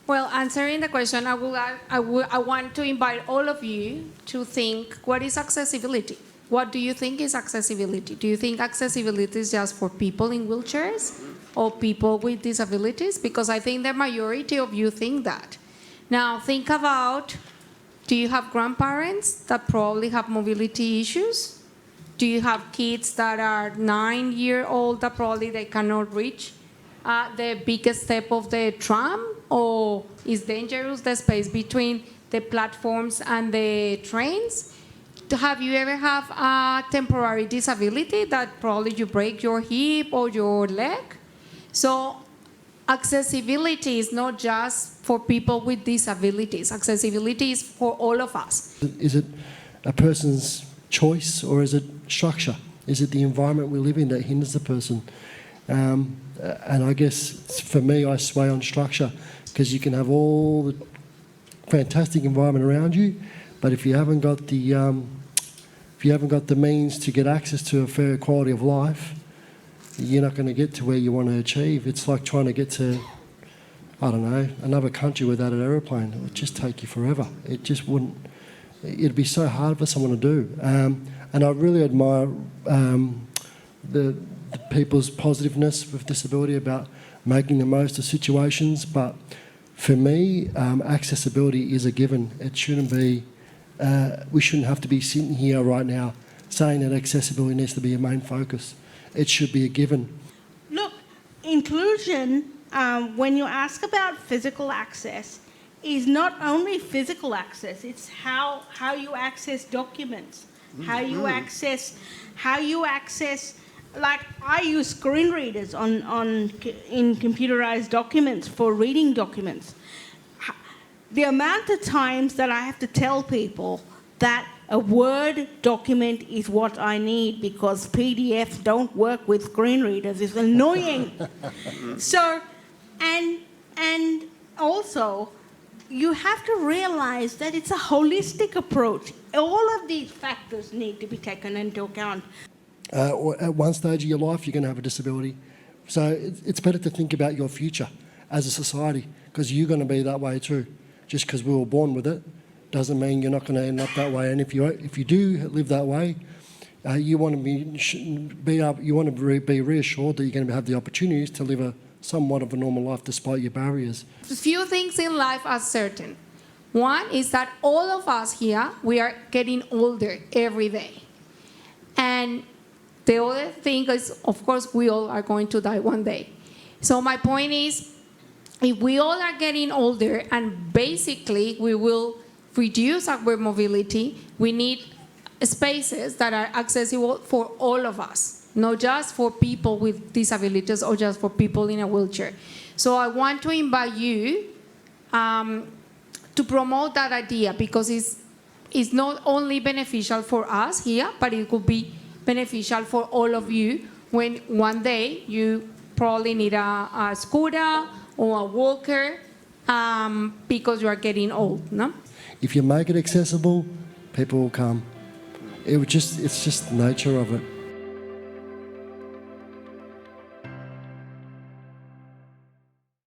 Well, answering the question, I want to invite all of you to think, what is accessibility? What do you think is accessibility? Do you think accessibility is just for people in wheelchairs or people with disabilities? Because I think the majority of you think that. Now, think about, do you have grandparents that probably have mobility issues? Do you have kids that are 9-year-old that probably they cannot reach the biggest step of the tram, or is dangerous the space between the platforms and the trains? Have you ever have a temporary disability that probably you break your hip or your leg? So accessibility is not just for people with disabilities. Accessibility is for all of us. Is it a person's choice or is it structure? Is it the environment we live in that hinders the person? And I guess for me, I sway on structure, because you can have all the fantastic environment around you, but if you haven't got the means to get access to a fair quality of life, you're not going to get to where you want to achieve. It's like trying to get to, I don't know, another country without an aeroplane. It would just take you forever. It just wouldn't. It'd be so hard for someone to do. And I really admire the people's positiveness with disability about making the most of situations. But for me, accessibility is a given. It shouldn't be. We shouldn't have to be sitting here right now saying that accessibility needs to be a main focus. It should be a given. Look, inclusion, when you ask about physical access, is not only physical access, it's how you access documents, how you access, like I use screen readers in computerized documents for reading documents. The amount of times that I have to tell people that a Word document is what I need because PDFs don't work with screen readers is annoying. So, and also, you have to realize that it's a holistic approach. All of these factors need to be taken into account. At one stage of your life, you're going to have a disability. So it's better to think about your future as a society, because you're going to be that way too. Just because we were born with it doesn't mean you're not going to end up that way. And if you do live that way, you want to be reassured that you're going to have the opportunities to live somewhat of a normal life despite your barriers. A few things in life are certain. One is that all of us here, we are getting older every day. And the other thing is, of course, we all are going to die one day. So my point is, if we all are getting older and basically we will reduce our mobility, we need spaces that are accessible for all of us, not just for people with disabilities or just for people in a wheelchair. So I want to invite you to promote that idea, because it's not only beneficial for us here, but it could be beneficial for all of you when one day you probably need a scooter or a walker because you are getting old, no? If you make it accessible, people will come. It's just the nature of it.